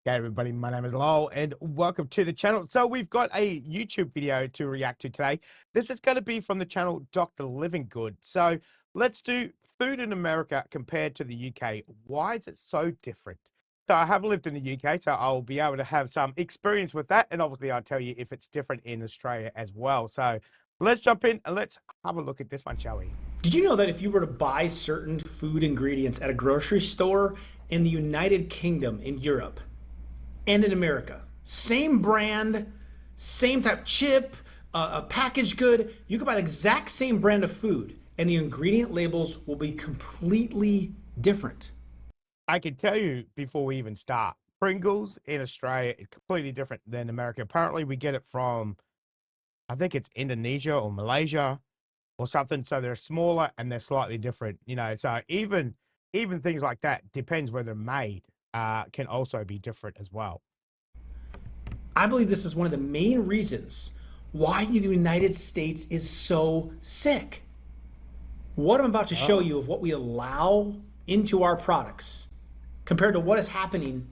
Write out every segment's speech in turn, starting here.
Hey everybody, my name is Lowell and welcome to the channel. So we've got a YouTube video to react to today. This is going to be from the channel Dr. Living Good. So let's do food in America compared to the UK. Why is it so different? So I have lived in the UK, so I'll be able to have some experience with that. And obviously I'll tell you if it's different in Australia as well. So let's jump in and let's have a look at this one, shall we? Did you know that if you were to buy certain food ingredients at a grocery store in the United Kingdom, in Europe, and in America, same brand, same type chip, a packaged good, you could buy the exact same brand of food and the ingredient labels will be completely different? I can tell you before we even start, Pringles in Australia is completely different than America. Apparently, we get it from, I think it's Indonesia or Malaysia or something. So they're smaller and they're slightly different, you know. So even things like that depends where they're made. Can also be different as well. I believe this is one of the main reasons why the United States is so sick. What I'm about to show you of what we allow into our products compared to what is happening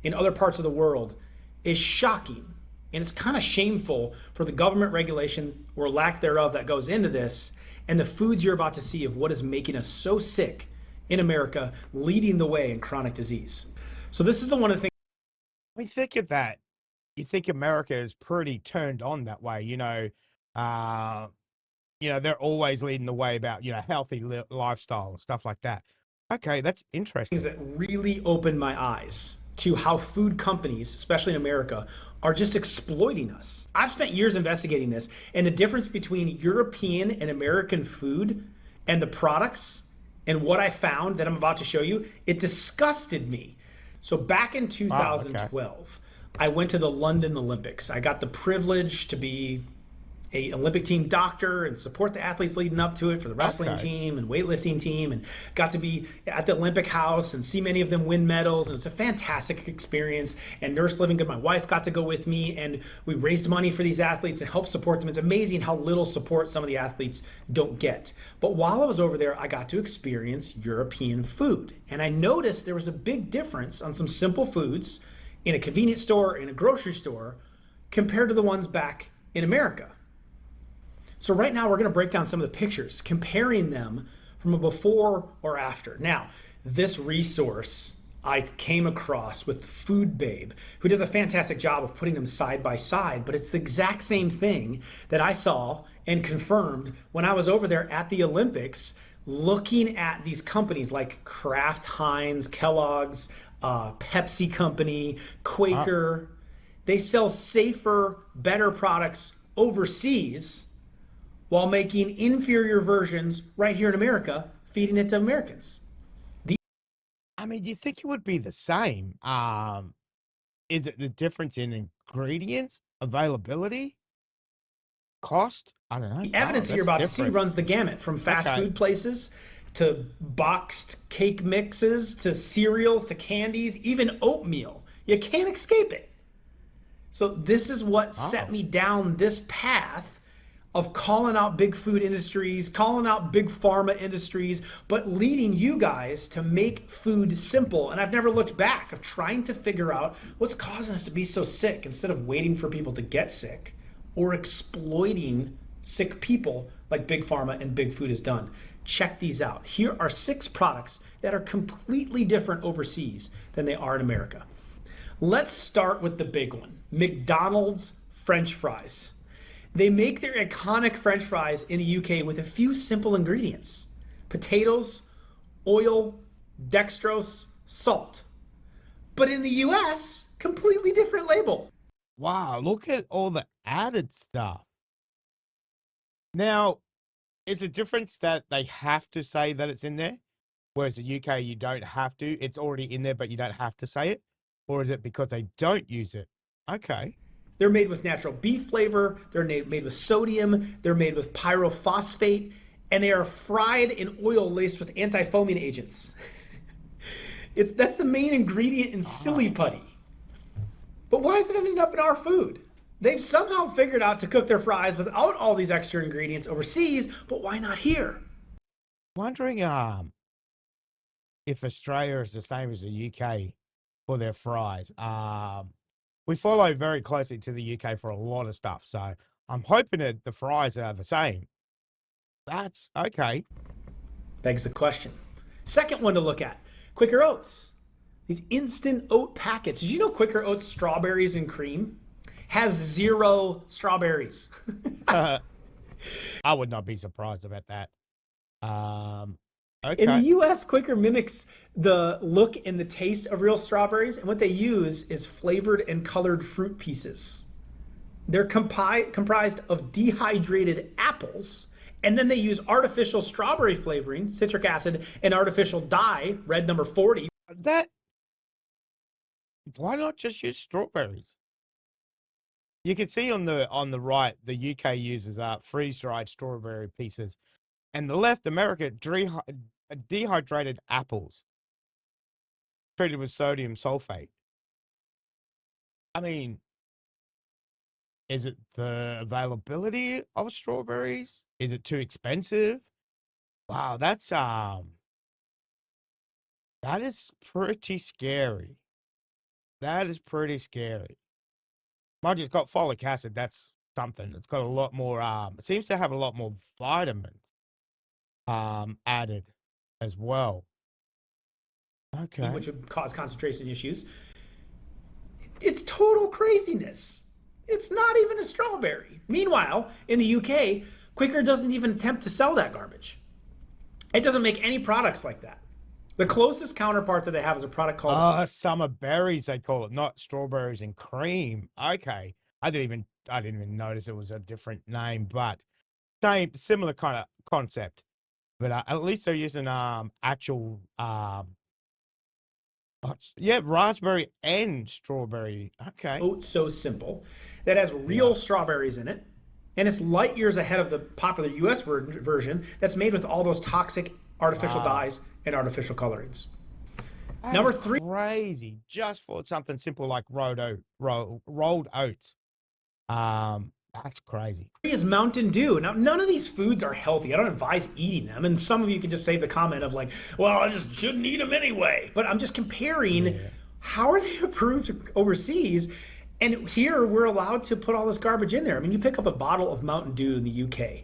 in other parts of the world is shocking. And it's kind of shameful for the government regulation or lack thereof that goes into this and the foods you're about to see of what is making us so sick in America, leading the way in chronic disease. So this is the one of the things. We think of that. You think America is pretty turned on that way, they're always leading the way about, healthy lifestyle and stuff like that. Okay, that's interesting. Things that really opened my eyes to how food companies, especially in America, are just exploiting us. I've spent years investigating this and the difference between European and American food and the products and what I found that I'm about to show you, it disgusted me. So back in 2012, I went to the London Olympics. I got the privilege to be a Olympic team doctor and support the athletes leading up to it for the wrestling team and weightlifting team, and got to be at the Olympic house and see many of them win medals. And it's a fantastic experience. And Nurse Living Good, my wife, got to go with me, and we raised money for these athletes and helped support them. It's amazing how little support some of the athletes don't get. But while I was over there, I got to experience European food. And I noticed there was a big difference on some simple foods in a convenience store, in a grocery store, compared to the ones back in America. So right now we're going to break down some of the pictures, comparing them from a before or after. Now, this resource I came across with Food Babe, who does a fantastic job of putting them side by side, but it's the exact same thing that I saw and confirmed when I was over there at the Olympics, looking at these companies like Kraft, Heinz, Kellogg's, Pepsi Company, Quaker. They sell safer, better products overseas while making inferior versions right here in America, feeding it to Americans. Do you think it would be the same? Is it the difference in ingredients, availability, cost? I don't know. The evidence you're about to see runs the gamut from fast food places to boxed cake mixes to cereals to candies, even oatmeal. You can't escape it. So this is what set me down this path of calling out big food industries, calling out big pharma industries, but leading you guys to make food simple. And I've never looked back of trying to figure out what's causing us to be so sick instead of waiting for people to get sick or exploiting sick people like big pharma and big food has done. Check these out. Here are 6 products that are completely different overseas than they are in America. Let's start with the big one, McDonald's French fries. They make their iconic French fries in the UK with a few simple ingredients: potatoes, oil, dextrose, salt. But in the US, completely different label. Wow, look at all the added stuff. Now, is the difference that they have to say that it's in there? Whereas the UK, you don't have to. It's already in there, but you don't have to say it? Or is it because they don't use it? Okay. They're made with natural beef flavor, they're made with sodium, they're made with pyrophosphate, and they are fried in oil laced with anti-foaming agents. That's the main ingredient in silly putty. But why is it ending up in our food? They've somehow figured out to cook their fries without all these extra ingredients overseas, but why not here? Wondering if Australia is the same as the UK for their fries. We follow very closely to the UK for a lot of stuff, so I'm hoping that the fries are the same. That's okay. Begs the question. Second one to look at, Quaker Oats. These instant oat packets. Did you know Quaker Oats strawberries and cream has 0 strawberries? I would not be surprised about that. In the Okay. US, Quaker mimics the look and the taste of real strawberries, and what they use is flavored and colored fruit pieces. They're comprised of dehydrated apples, and then they use artificial strawberry flavoring, citric acid, and artificial dye, red number 40. That Why not just use strawberries? You can see on the right, the UK uses freeze-dried strawberry pieces, and the left, America, dehydrated apples treated with sodium sulfate. I mean, is it the availability of strawberries? Is it too expensive? Wow, that is pretty scary. That is pretty scary. Mind you, it's got folic acid. That's something. It's got a lot more. It seems to have a lot more vitamins added as well. Okay. Which would cause concentration issues. It's total craziness. It's not even a strawberry. Meanwhile, in the UK, Quaker doesn't even attempt to sell that garbage. It doesn't make any products like that. The closest counterpart that they have is a product called summer berries, they call it, not strawberries and cream. Okay. I didn't even notice it was a different name, but similar kind of concept. But at least they're using actual raspberry and strawberry. Okay. Oats So Simple that has real strawberries in it, and it's light years ahead of the popular US version that's made with all those toxic artificial dyes and artificial colorings. That Number is 3, crazy, just for something simple like rolled oats. That's crazy. is Mountain Dew. Now, none of these foods are healthy. I don't advise eating them. And some of you can just save the comment of like, well, I just shouldn't eat them anyway. But I'm just comparing how are they approved overseas? And here we're allowed to put all this garbage in there. I mean, you pick up a bottle of Mountain Dew in the UK,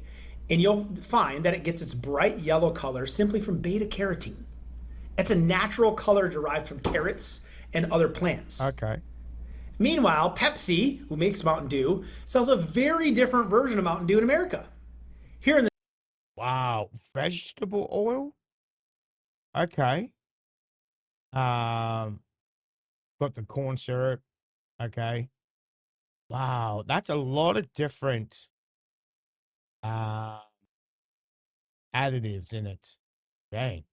and you'll find that it gets its bright yellow color simply from beta carotene. It's a natural color derived from carrots and other plants. Okay. Meanwhile, Pepsi, who makes Mountain Dew, sells a very different version of Mountain Dew in America. Here in the Wow, vegetable oil. Okay. Got the corn syrup. Okay. Wow, that's a lot of different additives in it. Dang.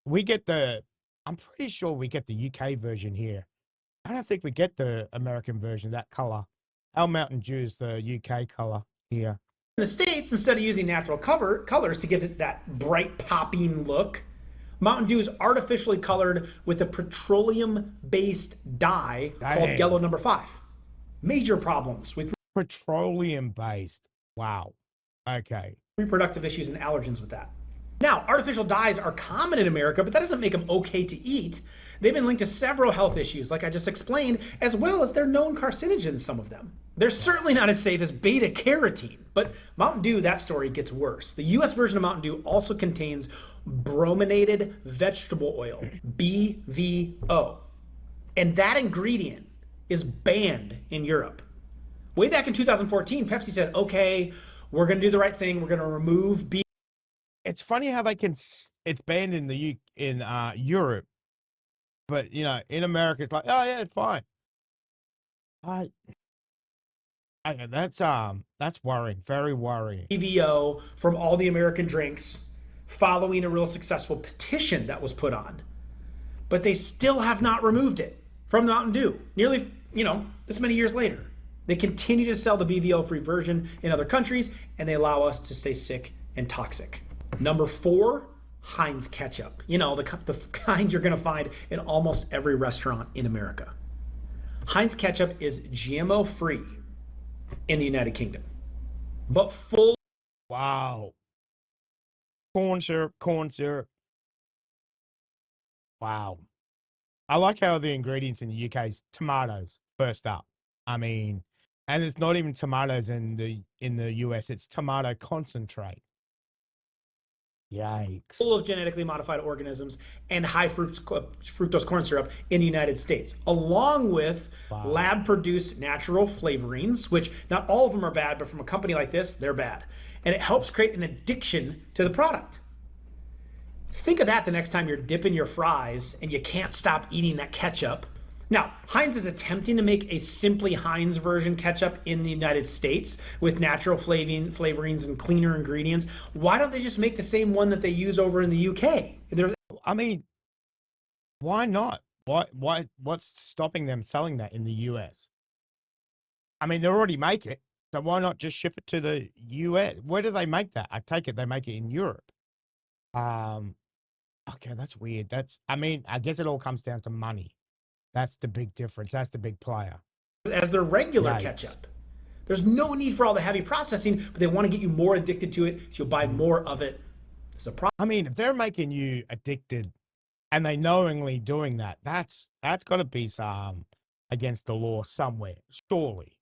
I'm pretty sure we get the UK version here. I don't think we get the American version, that color. Our Mountain Dew is the UK color here. In the States, instead of using natural colors to give it that bright popping look, Mountain Dew is artificially colored with a petroleum-based dye called yellow number 5. Major problems with Petroleum-based. Wow. Okay. reproductive issues and allergens with that. Now, artificial dyes are common in America, but that doesn't make them okay to eat. They've been linked to several health issues, like I just explained, as well as they're known carcinogens, some of them. They're certainly not as safe as beta carotene, but Mountain Dew, that story gets worse. The US version of Mountain Dew also contains brominated vegetable oil, BVO. And that ingredient is banned in Europe. Way back in 2014, Pepsi said, okay, we're going to do the right thing. We're going to remove BVO. It's funny how it's banned in Europe, but in America it's like, oh yeah, it's fine. That's worrying, very worrying. BVO from all the American drinks following a real successful petition that was put on. But they still have not removed it from Mountain Dew. Nearly, this many years later. They continue to sell the BVO-free version in other countries, and they allow us to stay sick and toxic. Number 4, Heinz ketchup. The kind you're going to find in almost every restaurant in America. Heinz ketchup is GMO-free in the United Kingdom, but full. Wow. Corn syrup. Wow. I like how the ingredients in the UK is tomatoes first up. I mean, and it's not even tomatoes in the US, it's tomato concentrate. Yikes. Full of genetically modified organisms and high fructose corn syrup in the United States, along with lab produced natural flavorings, which not all of them are bad, but from a company like this, they're bad. And it helps create an addiction to the product. Think of that the next time you're dipping your fries and you can't stop eating that ketchup. Now, Heinz is attempting to make a simply Heinz version ketchup in the United States with natural flavorings and cleaner ingredients. Why don't they just make the same one that they use over in the UK? I mean, why not? What's stopping them selling that in the US? I mean, they already make it, so why not just ship it to the US? Where do they make that? I take it they make it in Europe. Okay, that's weird. I mean, I guess it all comes down to money. That's the big difference. That's the big player. As their regular ketchup. There's no need for all the heavy processing, but they want to get you more addicted to it, so you'll buy more of it. I mean, if they're making you addicted and they knowingly doing that, that's got to be some against the law somewhere, surely.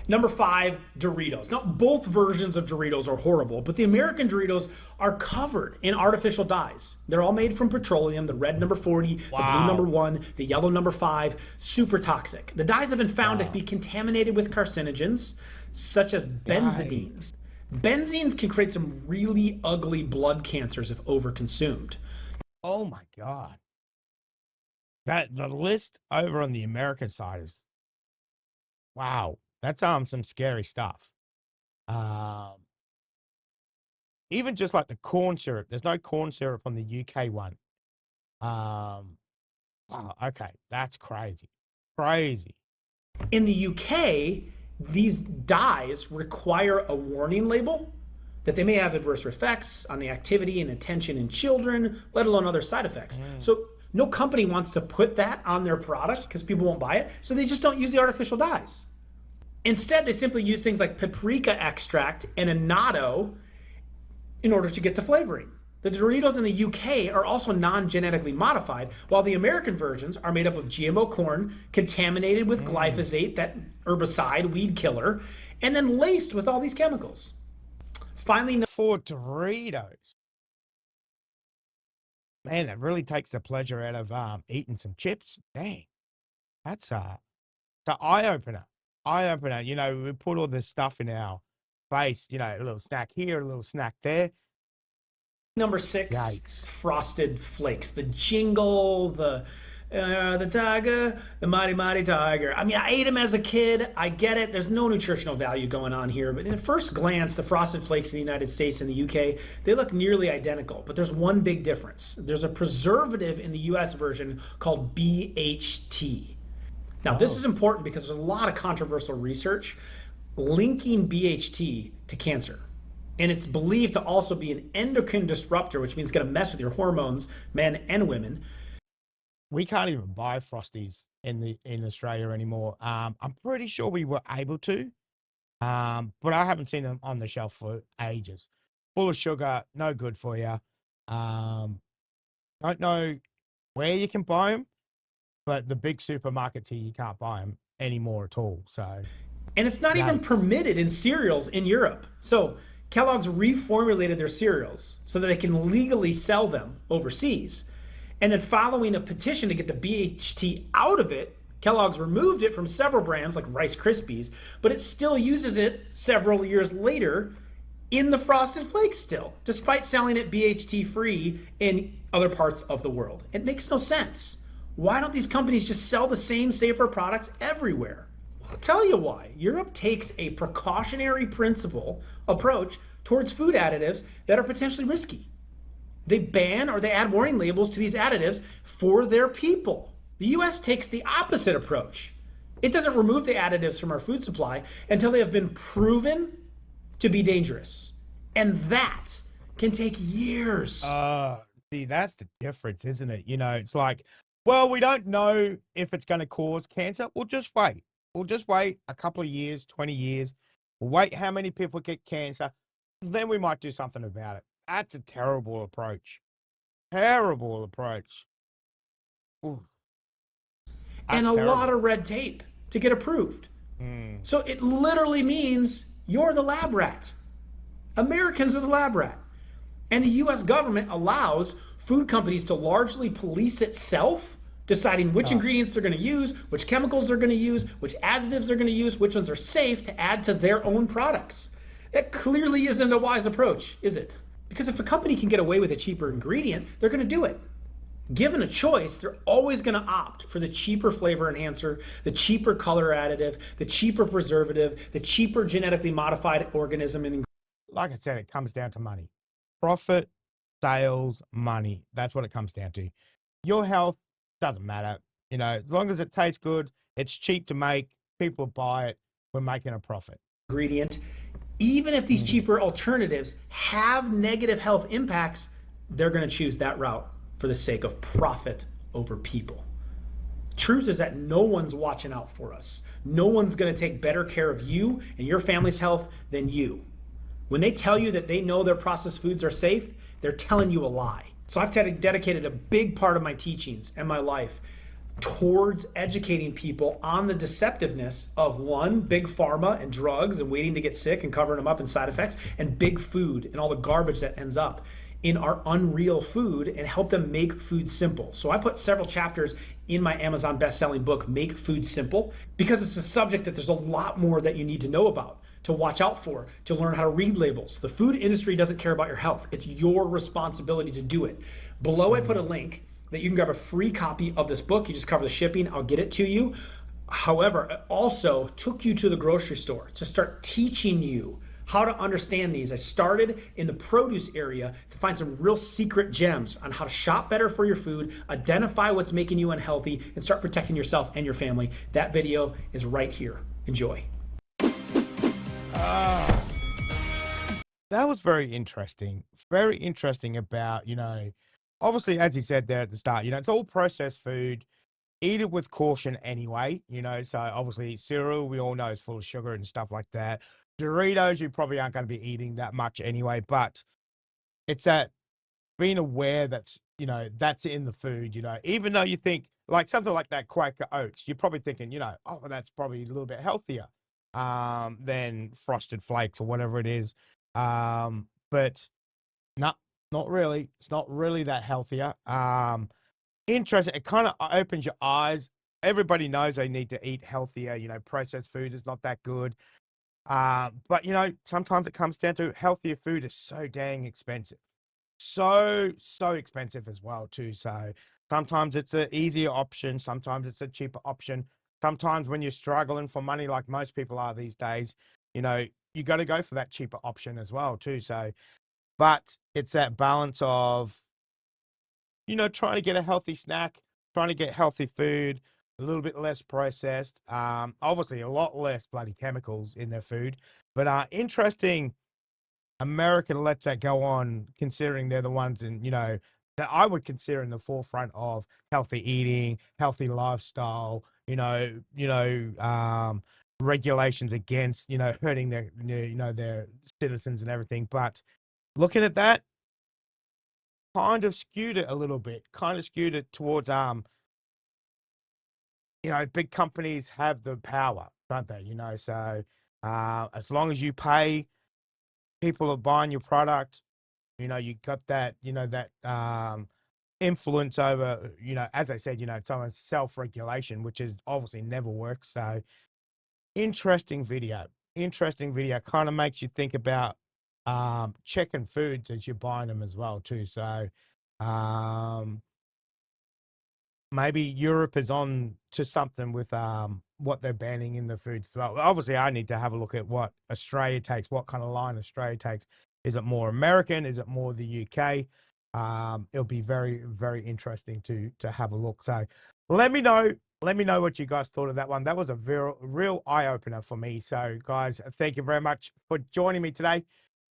Number 5, Doritos. Now, both versions of Doritos are horrible, but the American Doritos are covered in artificial dyes. They're all made from petroleum, the red number 40, the blue number 1, the yellow number 5, super toxic. The dyes have been found to be contaminated with carcinogens, such as benzidines. Benzines can create some really ugly blood cancers if overconsumed. Oh my God. The list over on the American side is, wow. That's some scary stuff. Even just like the corn syrup. There's no corn syrup on the UK one. Wow, okay, that's crazy. Crazy. In the UK, these dyes require a warning label that they may have adverse effects on the activity and attention in children, let alone other side effects. So no company wants to put that on their product because people won't buy it. So they just don't use the artificial dyes. Instead, they simply use things like paprika extract and annatto in order to get the flavoring. The Doritos in the UK are also non-genetically modified, while the American versions are made up of GMO corn, contaminated with glyphosate, that herbicide, weed killer, and then laced with all these chemicals. Finally, for Doritos. Man, that really takes the pleasure out of eating some chips. Dang. That's an eye-opener. You know, we put all this stuff in our face, you know, a little snack here, a little snack there. Number 6, Frosted Flakes. The jingle, the tiger, the mighty, mighty tiger. I mean, I ate them as a kid. I get it. There's no nutritional value going on here. But at first glance, the Frosted Flakes in the United States and the UK, they look nearly identical. But there's one big difference. There's a preservative in the US version called BHT. Now, this is important because there's a lot of controversial research linking BHT to cancer. And it's believed to also be an endocrine disruptor, which means it's going to mess with your hormones, men and women. We can't even buy Frosties in Australia anymore. I'm pretty sure we were able to, but I haven't seen them on the shelf for ages. Full of sugar, no good for you. Don't know where you can buy them. But the big supermarkets here, you can't buy them anymore at all. So, and it's not even permitted in cereals in Europe. So Kellogg's reformulated their cereals so that they can legally sell them overseas. And then following a petition to get the BHT out of it, Kellogg's removed it from several brands like Rice Krispies, but it still uses it several years later in the Frosted Flakes still, despite selling it BHT free in other parts of the world. It makes no sense. Why don't these companies just sell the same safer products everywhere? Well, I'll tell you why. Europe takes a precautionary principle approach towards food additives that are potentially risky. They ban or they add warning labels to these additives for their people. The US takes the opposite approach. It doesn't remove the additives from our food supply until they have been proven to be dangerous. And that can take years. See, that's the difference, isn't it? You know, it's like, well, we don't know if it's going to cause cancer. We'll just wait. We'll just wait a couple of years, 20 years. We'll wait how many people get cancer. Then we might do something about it. That's a terrible approach. Terrible approach. Ooh, and that's a lot terrible. of red tape to get approved. Mm. So it literally means you're the lab rat. Americans are the lab rat. And the US government allows food companies to largely police itself, deciding which Oh, ingredients they're going to use, which chemicals they're going to use, which additives they're going to use, which ones are safe to add to their own products. That clearly isn't a wise approach, is it? Because if a company can get away with a cheaper ingredient, they're going to do it. Given a choice, they're always going to opt for the cheaper flavor enhancer, the cheaper color additive, the cheaper preservative, the cheaper genetically modified organism and like I said, it comes down to money. Profit, sales, money. That's what it comes down to. Your health doesn't matter. As long as it tastes good, it's cheap to make, people buy it, we're making a profit. ingredient. Even if these Mm. cheaper alternatives have negative health impacts, they're going to choose that route for the sake of profit over people. Truth is that no one's watching out for us. No one's going to take better care of you and your family's health than you. When they tell you that they know their processed foods are safe, they're telling you a lie. So I've dedicated a big part of my teachings and my life towards educating people on the deceptiveness of one, big pharma and drugs and waiting to get sick and covering them up in side effects, and big food and all the garbage that ends up in our unreal food, and help them make food simple. So I put several chapters in my Amazon best-selling book, Make Food Simple, because it's a subject that there's a lot more that you need to know about, to watch out for, to learn how to read labels. The food industry doesn't care about your health. It's your responsibility to do it. Below I put a link that you can grab a free copy of this book. You just cover the shipping, I'll get it to you. However, it also took you to the grocery store to start teaching you how to understand these. I started in the produce area to find some real secret gems on how to shop better for your food, identify what's making you unhealthy, and start protecting yourself and your family. That video is right here. Enjoy. Ah, that was very interesting. Very interesting about, obviously, as you said there at the start, it's all processed food. Eat it with caution anyway. So obviously, cereal, we all know is full of sugar and stuff like that. Doritos, you probably aren't going to be eating that much anyway, but it's that being aware that's in the food, even though you think like something like that Quaker Oats, you're probably thinking, oh, well, that's probably a little bit healthier than Frosted Flakes or whatever it is. But not really. It's not really that healthier. Interesting. It kind of opens your eyes. Everybody knows they need to eat healthier. Processed food is not that good. But sometimes it comes down to healthier food is so dang expensive. So expensive as well too. So sometimes it's an easier option, sometimes it's a cheaper option. Sometimes when you're struggling for money like most people are these days, you got to go for that cheaper option as well too. So but it's that balance of trying to get a healthy snack, trying to get healthy food, a little bit less processed, obviously a lot less bloody chemicals in their food. But interesting, America lets that go on, considering they're the ones that I would consider in the forefront of healthy eating, healthy lifestyle, regulations against, hurting their citizens and everything. But looking at that, kind of skewed it a little bit, kind of skewed it towards big companies have the power, don't they? So as long as you pay, people are buying your product. You got that, influence over, as I said, it's on self-regulation, which is obviously never works. So interesting video. Interesting video. Kind of makes you think about checking foods as you're buying them as well, too. So maybe Europe is on to something with what they're banning in the foods as well. Obviously, I need to have a look at what Australia takes, what kind of line Australia takes. Is it more American? Is it more the UK? It'll be very, very interesting to have a look. So let me know. Let me know what you guys thought of that one. That was a real eye opener for me. So guys, thank you very much for joining me today.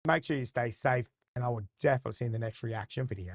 Make sure you stay safe, and I will definitely see you in the next reaction video.